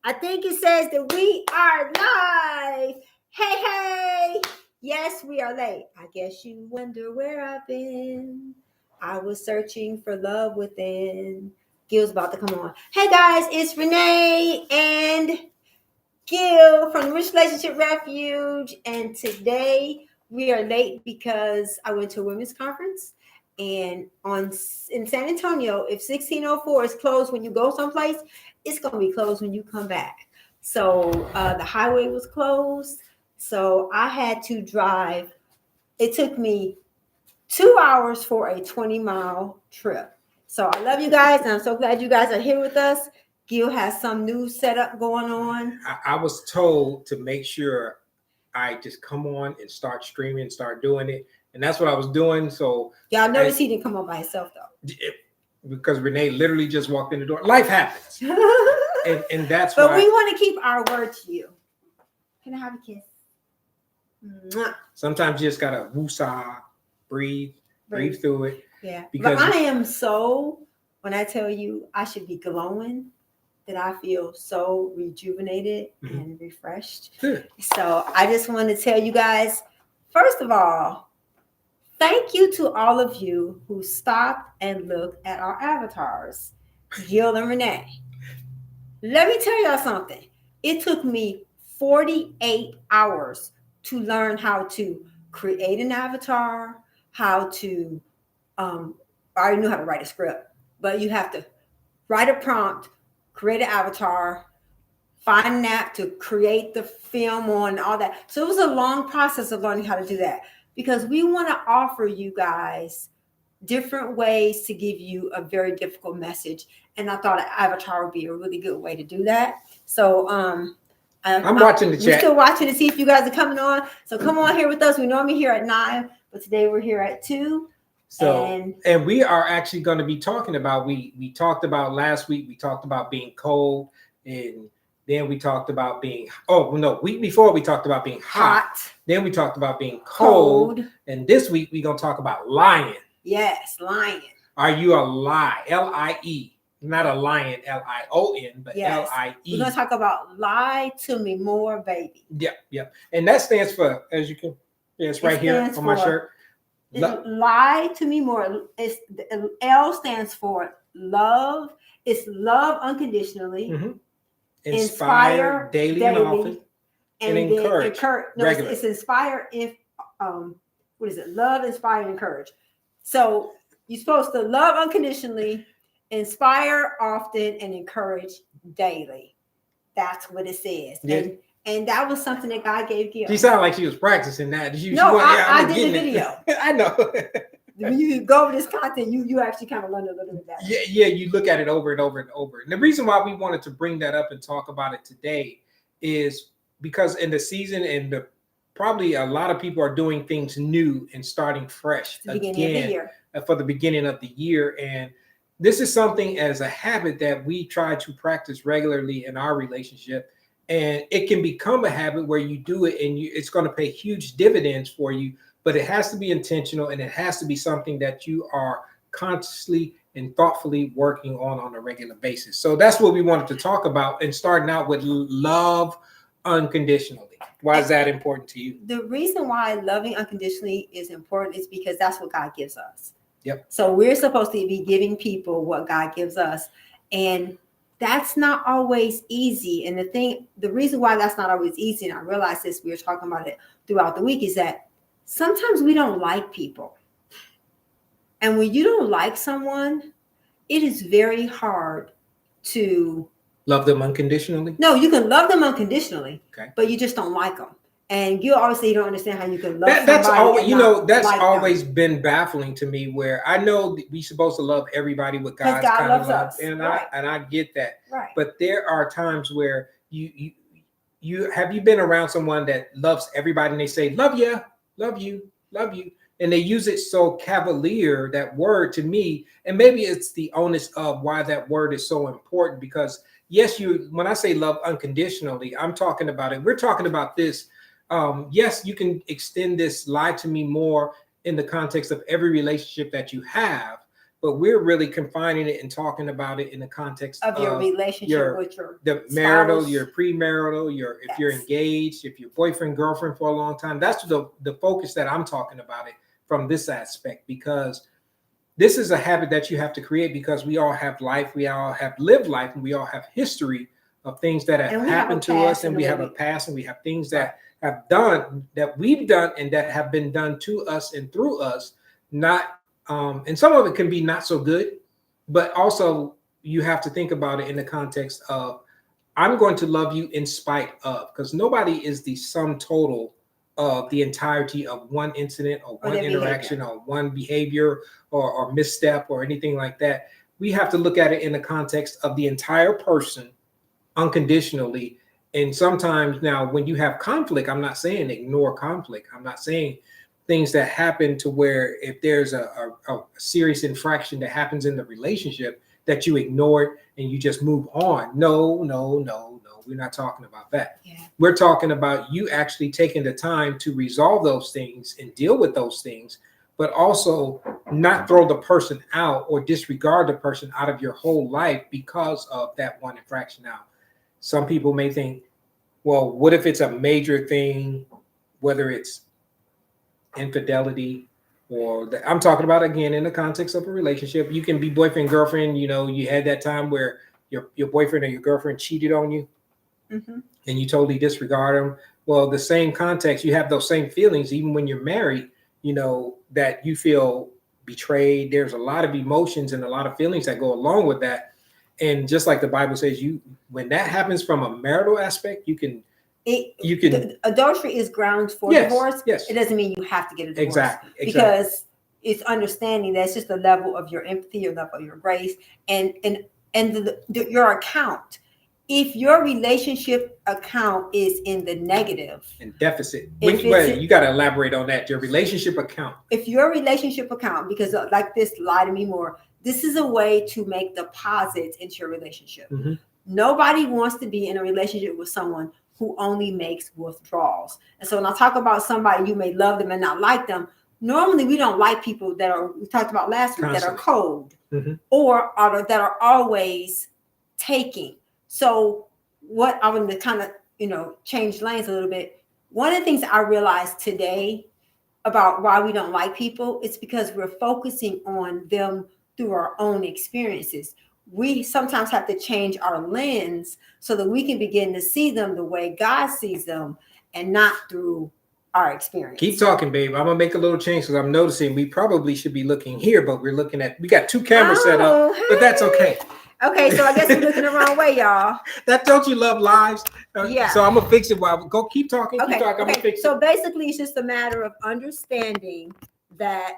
I think it says that we are live. Hey, hey. Yes, we are late. I guess you wonder where I've been. I was searching for love within. Gil's about to come on. Hey, guys, it's Renee and Gil from the Rich Relationship Refuge. And today we are late because I went to a women's conference. And in San Antonio, if 1604 is closed when you go someplace, it's going to be closed when you come back. So the highway was closed. So I had to drive. It took me 2 hours for a 20-mile trip. So I love you guys, and I'm so glad you guys are here with us. Gil has some new setup going on. I was told to make sure I just come on and start streaming, start doing it. And that's what I was doing. So y'all notice he didn't come on by himself though. Because Renee literally just walked in the door. Life happens. and that's but why. We want to keep our word to you. Can I have a kiss? Mwah. Sometimes you just gotta woosah, breathe through it. Yeah. Because but I am so, when I tell you I should be glowing, that I feel so rejuvenated and refreshed. Good. So I just want to tell you guys, first of all, thank you to all of you who stopped and looked at our avatars, Gil and Renee. Let me tell y'all something. It took me 48 hours to learn how to create an avatar, how to, I already knew how to write a script, but you have to write a prompt, create an avatar, find an app to create the film on, all that. So it was a long process of learning how to do that because we want to offer you guys different ways to give you a very difficult message. And I thought an avatar would be a really good way to do that. So I'm watching the chat. We're still watching to see if you guys are coming on. So come on here with us. We normally here at 9, but today we're here at 2. So, and we are actually going to be talking about, we talked about last week, we talked about being cold, and then we talked about being, week before we talked about being hot. Then we talked about being cold. And this week we're going to talk about lying. Yes, lying. Are you a lie? L-I-E. Not a lion, L-I-O-N, but yes. L-I-E. We're going to talk about lie to me more, baby. Yeah. And that stands for, as you can, it's right here on my shirt. Lie to me more. L stands for love. It's love unconditionally. Mm-hmm. Inspire daily and often. And encourage. It's inspire if what is it? Love, inspire, and encourage. So you're supposed to love unconditionally, inspire often, and encourage daily. That's what it says. Yeah. And that was something that God gave Gil. She sounded like she was practicing that. I did the video. I know. When you go over this content, you actually kind of learn a little bit better. Yeah, you look at it over and over and over. And the reason why we wanted to bring that up and talk about it today is because in the season and probably a lot of people are doing things new and starting fresh again for the beginning of the year. And this is something as a habit that we try to practice regularly in our relationship. And it can become a habit where you do it and it's going to pay huge dividends for you, but it has to be intentional and it has to be something that you are consciously and thoughtfully working on a regular basis. So that's what we wanted to talk about, and starting out with love unconditionally. Why is that important to you? The reason why loving unconditionally is important is because that's what God gives us. Yep. So we're supposed to be giving people what God gives us. And that's not always easy. And the reason why that's not always easy, and I realize this, we were talking about it throughout the week, is that sometimes we don't like people. And when you don't like someone, it is very hard to love them unconditionally. No, you can love them unconditionally, okay, but you just don't like them. And you obviously don't understand how you can love that's somebody. That's always been baffling to me, where I know we're supposed to love everybody with God's God kind loves of love, us. and right. I get that. Right. But there are times where you have you been around someone that loves everybody and they say love you, and they use it so cavalier, that word, to me. And maybe it's the onus of why that word is so important, because yes, when I say love unconditionally, I'm talking about it. We're talking about this. Yes, you can extend this lie to me more in the context of every relationship that you have, but we're really confining it and talking about it in the context of your relationship with the marital, your premarital, if you're engaged, if you're boyfriend, girlfriend for a long time. That's the focus that I'm talking about it from this aspect, because this is a habit that you have to create, because we all have life, we all have lived life, and we all have history of things that have happened to us, and we have a past, and we have things that we've done and that have been done to us and through us. Not and some of it can be not so good, but also you have to think about it in the context of, I'm going to love you in spite of, because nobody is the sum total of the entirety of one incident or one interaction or one behavior or misstep or anything like that. We have to look at it in the context of the entire person unconditionally. And sometimes now when you have conflict, I'm not saying ignore conflict. I'm not saying things that happen to where if there's a serious infraction that happens in the relationship that you ignore it and you just move on. No. We're not talking about that. Yeah. We're talking about you actually taking the time to resolve those things and deal with those things, but also not throw the person out or disregard the person out of your whole life because of that one infraction. Now, some people may think, well, what if it's a major thing, whether it's infidelity or I'm talking about, again, in the context of a relationship. You can be boyfriend, girlfriend, you had that time where your boyfriend or your girlfriend cheated on you. Mm-hmm. And you totally disregard them. Well, the same context, you have those same feelings, even when you're married, that you feel betrayed. There's a lot of emotions and a lot of feelings that go along with that. And just like the Bible says, when that happens from a marital aspect, you can adultery is grounds for divorce. Yes. It doesn't mean you have to get a divorce. Exactly. Because it's understanding that's just the level of your empathy, your level of your grace, and your account. If your relationship account is in the negative and deficit, you got to elaborate on that. Your relationship account. If your relationship account, because like this, lie to me more. This is a way to make deposits into your relationship. Mm-hmm. Nobody wants to be in a relationship with someone who only makes withdrawals. And so when I talk about somebody, you may love them and not like them. Normally, we don't like people we talked about last week, that are cold, mm-hmm. or that are always taking. So what I want to kind of, change lanes a little bit. One of the things I realized today about why we don't like people, it's because we're focusing on them through our own experiences. We sometimes have to change our lens so that we can begin to see them the way God sees them and not through our experience. Keep talking, babe. I'm going to make a little change because I'm noticing we probably should be looking here, but we got two cameras set up, but that's okay. Okay, so I guess we're looking the wrong way, y'all. Don't you love lives? Yeah. So I'm going to fix it go keep talking. Okay. Keep talking. I'm going to fix it. So basically, it's just a matter of understanding that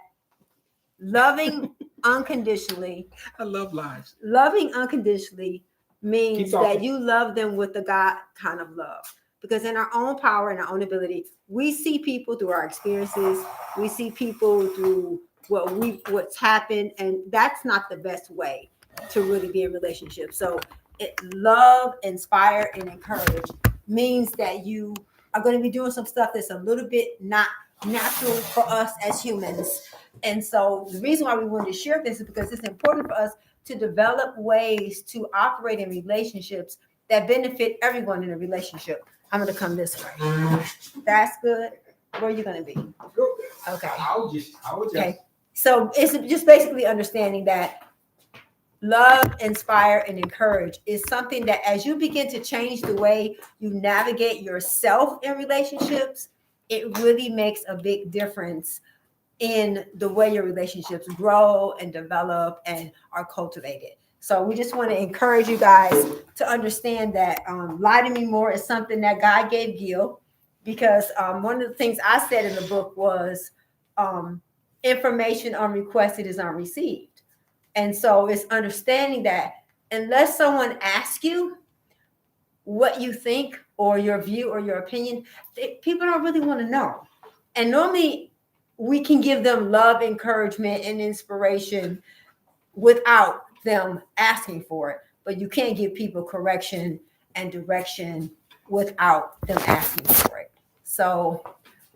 loving unconditionally. I love lives. Loving unconditionally means that you love them with the God kind of love. Because in our own power and our own ability, we see people through our experiences. We see people through what's happened, and that's not the best way to really be in relationship. So love, inspire, and encourage means that you are going to be doing some stuff that's a little bit not natural for us as humans. And so the reason why we wanted to share this is because it's important for us to develop ways to operate in relationships that benefit everyone in a relationship. I'm going to come this way. That's good. Where are you going to be? Okay. Okay. So it's just basically understanding that love, inspire, and encourage is something that as you begin to change the way you navigate yourself in relationships, it really makes a big difference in the way your relationships grow and develop and are cultivated. So we just want to encourage you guys to understand that Lie to Me More is something that God gave Gil, because one of the things I said in the book was information unrequested is unreceived. And so it's understanding that unless someone asks you what you think or your view or your opinion, people don't really want to know. And normally we can give them love, encouragement, and inspiration without them asking for it. But you can't give people correction and direction without them asking for it. So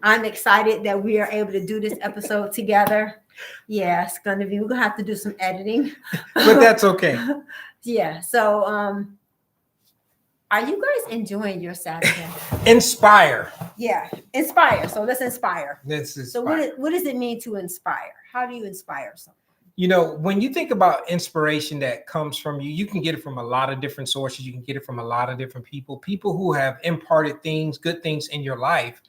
I'm excited that we are able to do this episode together. Yeah, it's gonna be. We're gonna have to do some editing, but that's okay. Yeah. So, are you guys enjoying your Saturday? Inspire. Yeah, inspire. So let's inspire. This is So what does it mean to inspire? How do you inspire someone? You know, when you think about inspiration that comes from you, you can get it from a lot of different sources. You can get it from a lot of different people who have imparted things, good things in your life.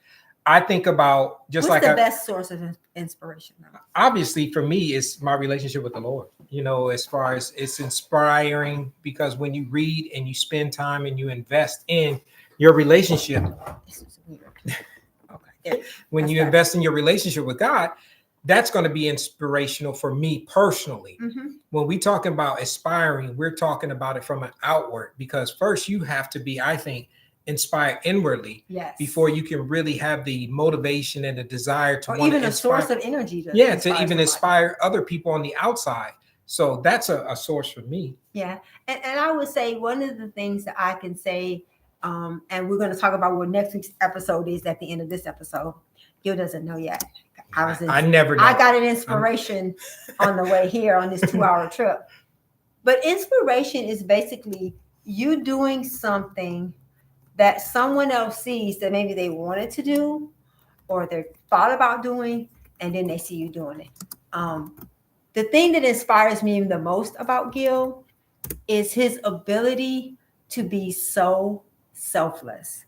I think about What's the best source of inspiration? Obviously, for me, it's my relationship with the Lord. You know, as far as it's inspiring because when you read and you spend time and you invest in your relationship, okay, when you invest in your relationship with God, that's going to be inspirational for me personally. Mm-hmm. When we talk about aspiring, we're talking about it from an outward, because first you have to be, I think, inspired inwardly, yes, before you can really have the motivation and the desire to want to inspire, a source of energy to even somebody. Inspire other people on the outside. So that's a source for me. Yeah. And I would say one of the things that I can say, and we're going to talk about what next week's episode is at the end of this episode. Gil doesn't know yet. I never know. I got an inspiration on the way here on this 2-hour trip. But inspiration is basically you doing something that someone else sees that maybe they wanted to do or they thought about doing, and then they see you doing it. The thing that inspires me the most about Gil is his ability to be so selfless.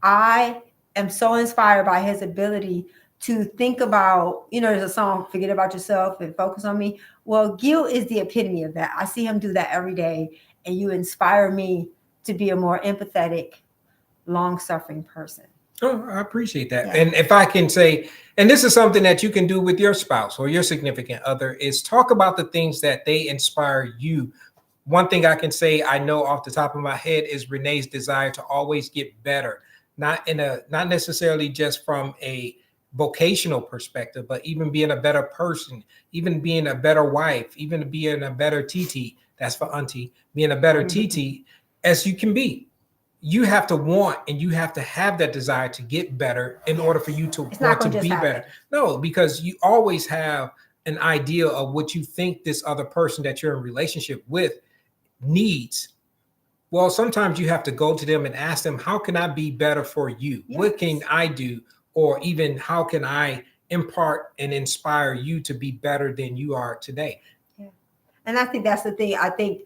I am so inspired by his ability to think about, there's a song, Forget About Yourself and Focus on Me. Well, Gil is the epitome of that. I see him do that every day, and you inspire me to be a more empathetic, long-suffering person. Oh, I appreciate that. Yeah. And if I can say, and this is something that you can do with your spouse or your significant other, is talk about the things that they inspire you. One thing I can say I know off the top of my head is Renee's desire to always get better, not necessarily just from a vocational perspective, but even being a better person, even being a better wife, even being a better TT, that's for auntie, being a better TT as you can be. You have to want and you have to have that desire to get better in order for you to want to be better. No, because you always have an idea of what you think this other person that you're in relationship with needs. Well, sometimes you have to go to them and ask them, how can I be better for you? Yes. What can I do? Or even how can I impart and inspire you to be better than you are today? Yeah. And I think that's the thing. I think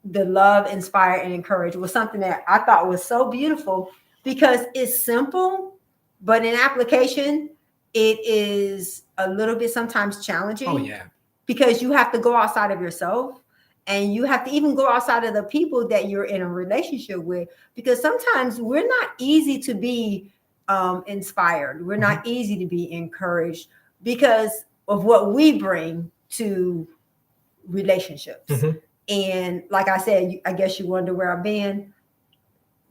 the love, inspire, and encourage was something that I thought was so beautiful because it's simple, but in application, it is a little bit sometimes challenging. Oh, yeah. Because you have to go outside of yourself. And you have to even go outside of the people that you're in a relationship with, because sometimes we're not easy to be inspired. We're not easy to be encouraged because of what we bring to relationships. And like I said, I guess you wonder where I've been.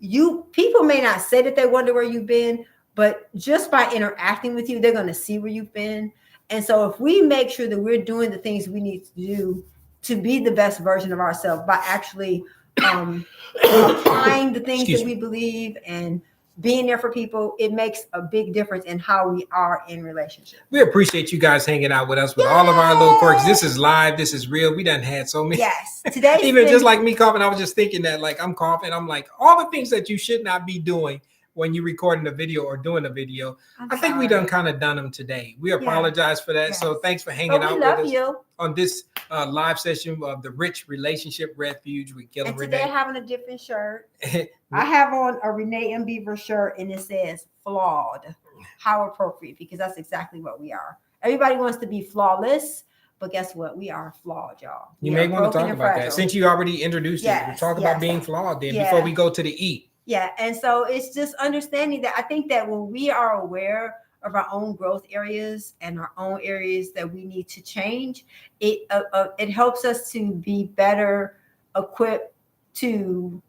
People may not say that they wonder where you've been, but just by interacting with you, they're going to see where you've been. And so if we make sure that we're doing the things we need to do to be the best version of ourselves by actually applying the things that we believe and being there for people, it makes a big difference in how we are in relationships. We appreciate you guys hanging out with us with all of our little quirks. This is live. This is real. We done had so many. Yes. Today, even just like me coughing, I was just thinking that like I'm coughing. I'm like, all the things that you should not be doing when you're recording a video or doing a video. I think we done them today. We apologize for that. Yes. So thanks for hanging out with us on this live session of the Rich Relationship Refuge with Gil and Renee. Today having a different shirt. I have on a Renee and Beaver shirt and it says flawed. How appropriate, because that's exactly what we are. Everybody wants to be flawless, but guess what? We are flawed, y'all. You may want to talk about that since you already introduced it. We'll talk about being flawed then before we go to the E. Yeah. And so it's just understanding that I think that when we are aware of our own growth areas and our own areas that we need to change, it helps us to be better equipped to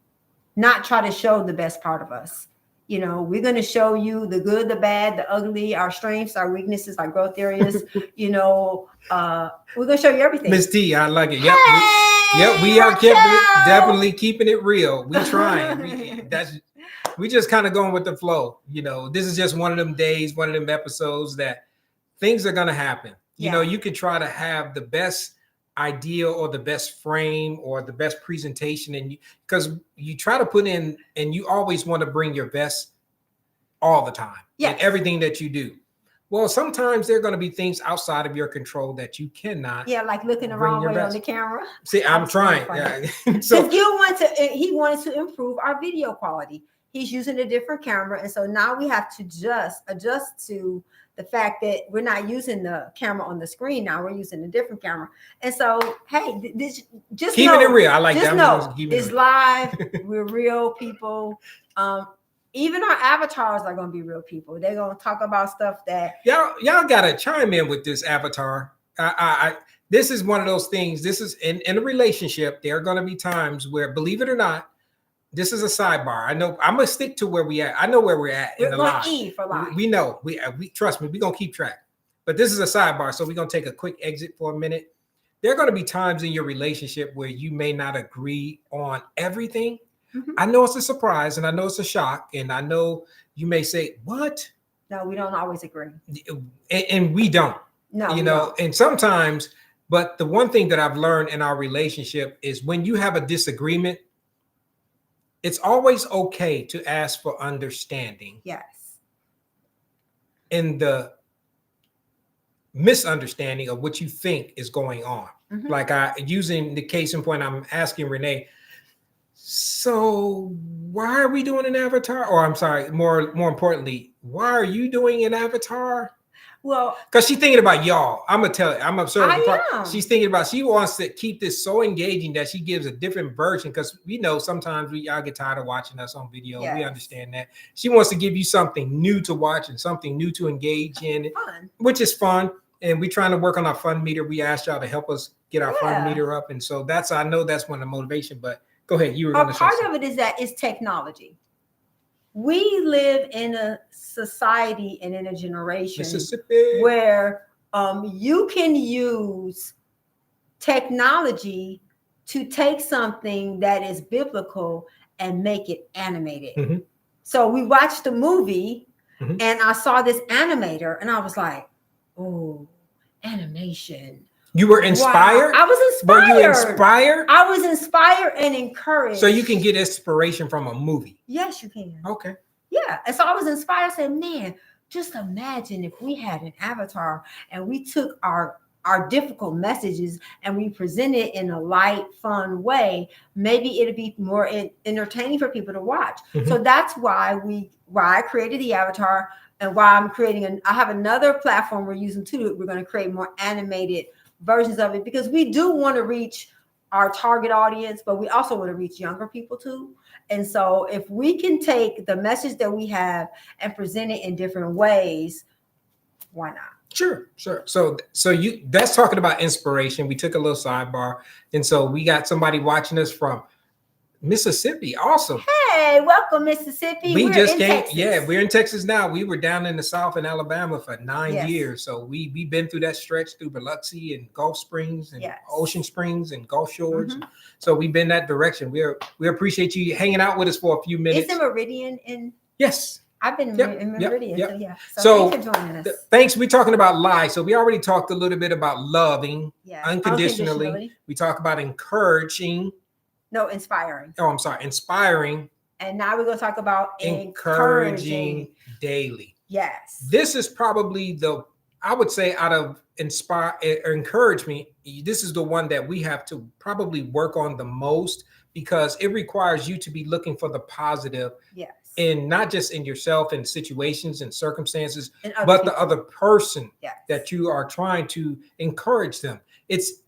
not try to show the best part of us. We're going to show you the good, the bad, the ugly, our strengths, our weaknesses, our growth areas. We're going to show you everything. Miss T, I like it. Yep. We are definitely keeping it real. We trying. We just kind of going with the flow. This is just one of them days, one of them episodes that things are going to happen. You know, you could try to have the best idea or the best frame or the best presentation, and because you try to put in, and you always want to bring your best all the time in everything that you do. Well, sometimes there are going to be things outside of your control that you cannot. Yeah, like looking the wrong way on the camera. See, I'm trying. So Gil wanted to improve our video quality. He's using a different camera, and so now we have to just adjust to the fact that we're not using the camera on the screen. Now we're using a different camera, and so hey, this just keeping it real. I like just that. Know, it's live. We're real people. Even our avatars are going to be real people. They're going to talk about stuff that y'all got to chime in with this avatar. This is one of those things. This is in a relationship. There are going to be times where, believe it or not, this is a sidebar. I know I'm gonna stick to where we at. I know where we're at. We're going to E for live. We know. We trust me. We're gonna keep track. But this is a sidebar, so we're gonna take a quick exit for a minute. There are going to be times in your relationship where you may not agree on everything. Mm-hmm. I know it's a surprise, and I know it's a shock, and I know you may say, "What?" No, we don't always agree, and we don't. No, you know, and sometimes. But the one thing that I've learned in our relationship is when you have a disagreement, it's always okay to ask for understanding. Yes. In the misunderstanding of what you think is going on. Mm-hmm. Like using the case in point, I'm asking Renee, so why are we doing an avatar? Or I'm sorry, more importantly, why are you doing an avatar? Well, because she's thinking about y'all. I'm gonna tell you, I'm observing. She's thinking about, she wants to keep this so engaging that she gives a different version, because we know sometimes y'all get tired of watching us on video. Yes. We understand that. She wants to give you something new to watch and something new to engage in, which is fun. And we're trying to work on our fun meter. We asked y'all to help us get our fun meter up, and so I know that's one of the motivation. But go ahead, you were going to say part of it is that it's technology. We live in a society and in a generation where you can use technology to take something that is biblical and make it animated. Mm-hmm. So we watched the movie, mm-hmm. and I saw this animator, and I was like, oh, animation. You were inspired? Wow. I was inspired. Were you inspired? I was inspired and encouraged. So you can get inspiration from a movie? Yes, you can. Okay. Yeah. And so I was inspired. I said, man, just imagine if we had an avatar and we took our difficult messages and we present it in a light, fun way. Maybe it'd be more entertaining for people to watch. Mm-hmm. So that's why I created the avatar, and why I'm creating I have another platform we're using too. We're going to create more animated versions of it, because we do want to reach our target audience, but we also want to reach younger people too. And so if we can take the message that we have and present it in different ways, why not? Sure. So that's talking about inspiration. We took a little sidebar, and so we got somebody watching us from Mississippi. Awesome. Hey, welcome, Mississippi. We just came. Texas. Yeah, we're in Texas now. We were down in the South in Alabama for 9 years. So we've been through that stretch through Biloxi and Gulf Springs and Ocean Springs and Gulf Shores. Mm-hmm. So we've been that direction. We appreciate you hanging out with us for a few minutes. Is the Meridian in? Yes. I've been in Meridian. Yep. So yeah. So thanks for joining us. Thanks. We're talking about life. So we already talked a little bit about loving unconditionally. We talk about encouraging. No, inspiring. Oh, I'm sorry. Inspiring. And now we're going to talk about encouraging daily. Yes. This is probably I would say, out of inspire or encourage me, this is the one that we have to probably work on the most, because it requires you to be looking for the positive. Yes. And not just in yourself and situations and circumstances, but the other person that you are trying to encourage them. It's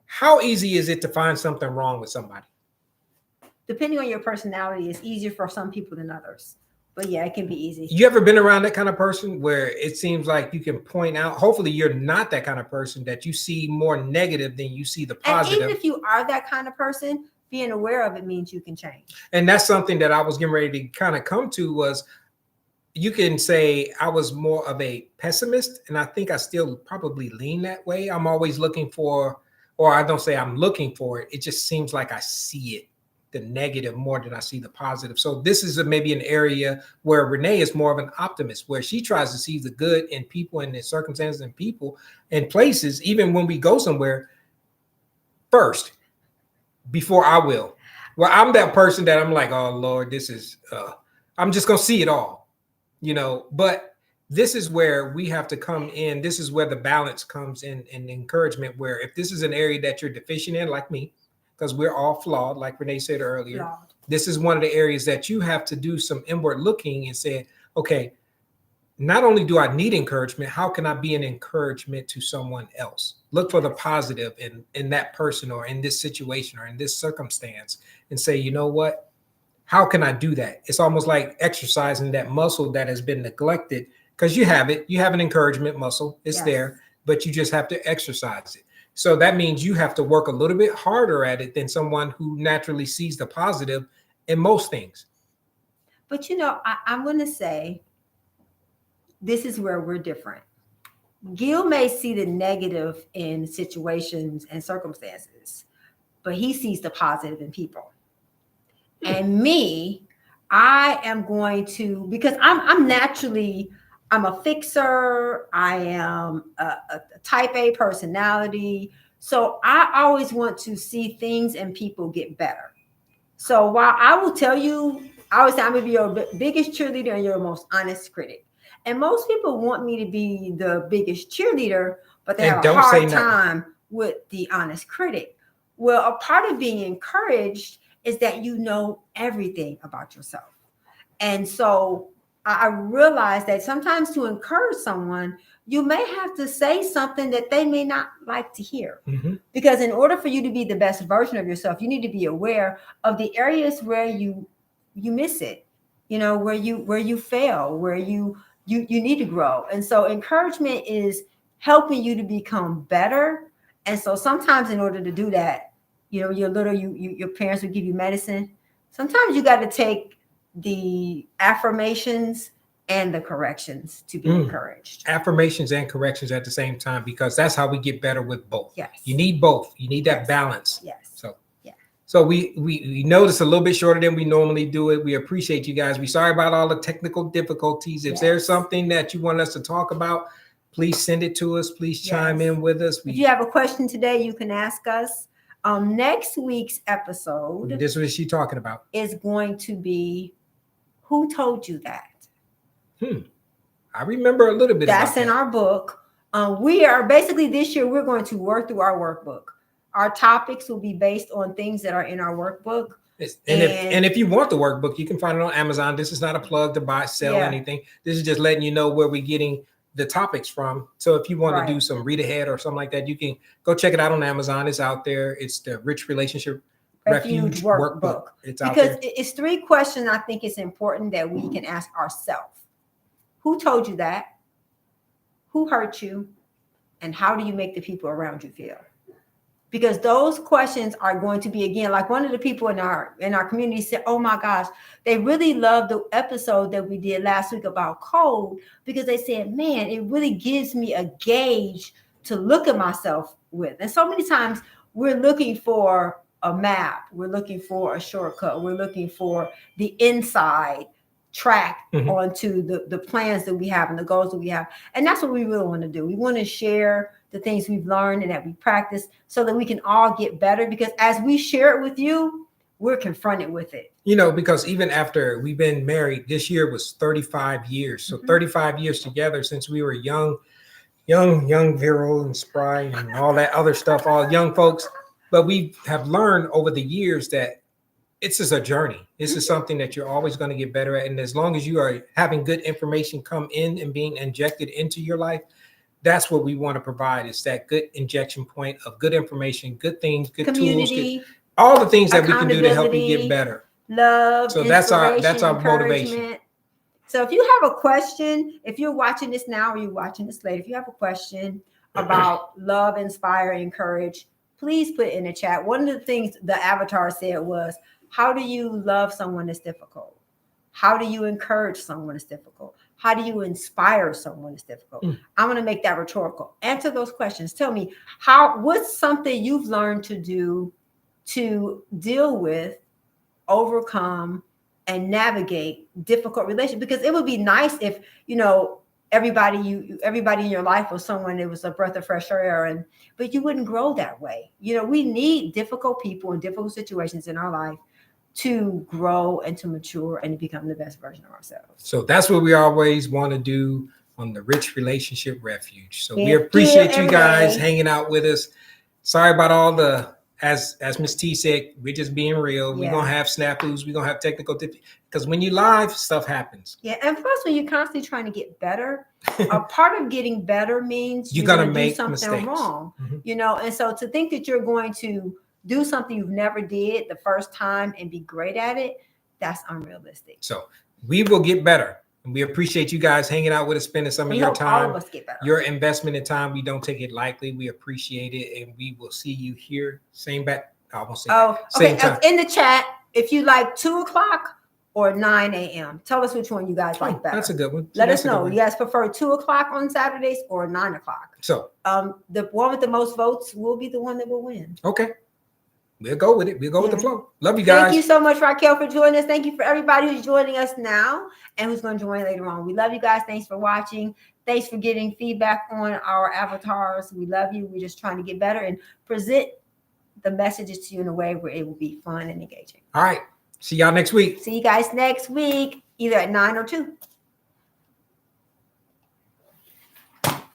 how easy is it to find something wrong with somebody? Depending on your personality, it's easier for some people than others. But yeah, it can be easy. You ever been around that kind of person where it seems like you can point out, hopefully you're not that kind of person, that you see more negative than you see the positive. And even if you are that kind of person, being aware of it means you can change. And that's something that I was getting ready to kind of come to, was you can say I was more of a pessimist, and I think I still probably lean that way. I'm always looking for, or I don't say I'm looking for it. It just seems like I see it. the negative more than I see the positive. So this is maybe an area where Renee is more of an optimist, where she tries to see the good in people and in circumstances and people and places, even when we go somewhere first, before I will. Well, I'm that person that I'm like, oh Lord, this is, I'm just going to see it all, but this is where we have to come in. This is where the balance comes in and encouragement, where if this is an area that you're deficient in, like me, because we're all flawed, like Renee said earlier, this is one of the areas that you have to do some inward looking and say, okay, not only do I need encouragement, how can I be an encouragement to someone else? Look for the positive in that person or in this situation or in this circumstance and say, you know what? How can I do that? It's almost like exercising that muscle that has been neglected, because you have it. You have an encouragement muscle. It's there, but you just have to exercise it. So that means you have to work a little bit harder at it than someone who naturally sees the positive in most things. But I'm going to say, this is where we're different. Gil may see the negative in situations and circumstances, but he sees the positive in people. And me, I am going to, because I'm naturally, I'm a fixer. I am a type A personality. So I always want to see things and people get better. So while I will tell you, I always say I'm going to be your biggest cheerleader and your most honest critic. And most people want me to be the biggest cheerleader, but they have a hard time with the honest critic. Well, a part of being encouraged is that you know everything about yourself. And so I realize that sometimes to encourage someone, you may have to say something that they may not like to hear. Because in order for you to be the best version of yourself, you need to be aware of the areas where you miss it, where you fail, where you need to grow. And so encouragement is helping you to become better. And so sometimes in order to do that, your parents would give you medicine. Sometimes you got to take the affirmations and the corrections to be encouraged. Affirmations and corrections at the same time, because that's how we get better with both. Yes. You need both. You need that balance. Yes. So we noticed a little bit shorter than we normally do it. We appreciate you guys. We're sorry about all the technical difficulties. If there's something that you want us to talk about, please send it to us. Please chime in with us. If you have a question today, you can ask us. Next week's episode, this is what she's talking about, is going to be, who told you that? I remember a little bit. That's in our book. We are basically, this year, we're going to work through our workbook. Our topics will be based on things that are in our workbook. And if you want the workbook, you can find it on Amazon. This is not a plug to buy, sell anything. This is just letting you know where we're getting the topics from. So if you want to do some read ahead or something like that, you can go check it out on Amazon. It's out there. It's the Rich Relationship Refuge workbook. It's out there. Because it's 3 questions I think it's important that we can ask ourselves. Who told you that? Who hurt you? And how do you make the people around you feel? Because those questions are going to be, again, like one of the people in our community said, oh my gosh, they really loved the episode that we did last week about code, because they said, man, it really gives me a gauge to look at myself with. And so many times we're looking for a map. We're looking for a shortcut. We're looking for the inside track onto the plans that we have and the goals that we have. And that's what we really want to do. We want to share the things we've learned and that we practice so that we can all get better, because as we share it with you, we're confronted with it. Because even after we've been married, this year was 35 years. So 35 years together since we were young, virile and spry and all that other stuff, all young folks. But we have learned over the years that it's just a journey. This is something that you're always going to get better at. And as long as you are having good information come in and being injected into your life, that's what we want to provide. Is that good injection point of good information, good things, good community, tools, all the things that we can do to help you get better. Love. So that's our motivation. So if you have a question, if you're watching this now or you're watching this later, if you have a question about love, inspire, encourage, please put it in the chat. One of the things the avatar said was, how do you love someone that's difficult? How do you encourage someone that's difficult? How do you inspire someone that's difficult? I'm going to make that rhetorical. Answer those questions. Tell me, what's something you've learned to do to deal with overcome and navigate difficult relationships. Because it would be nice if, everybody in your life was someone that was a breath of fresh air, but you wouldn't grow that way. We need difficult people and difficult situations in our life to grow and to mature and to become the best version of ourselves. So that's what we always want to do on the Rich Relationship Refuge. So we appreciate you guys hanging out with us. Sorry about all the, as Ms. T said, we're just being real. We're going to have snafus. We're going to have technical difficulties. Because when you live, stuff happens. Yeah, and plus when you're constantly trying to get better, a part of getting better means you're going to do make something mistakes. Wrong. And so to think that you're going to do something you've never did the first time and be great at it, that's unrealistic. So we will get better. And we appreciate you guys hanging out with us, spending some of your time. All of us get better. Your investment in time, we don't take it lightly. We appreciate it. And we will see you here. Same back. I won't say same time. In the chat, if you like 2:00 or 9 a.m. Tell us which one you guys like better. That's a good one. Let us know. You guys prefer 2:00 on Saturdays or 9:00? So the one with the most votes will be the one that will win. Okay. We'll go with it. We'll go with the flow. Love you guys. Thank you so much, Raquel, for joining us. Thank you for everybody who's joining us now and who's going to join later on. We love you guys. Thanks for watching. Thanks for getting feedback on our avatars. We love you. We're just trying to get better and present the messages to you in a way where it will be fun and engaging. All right. See y'all next week. See you guys next week, either at 9 or 2.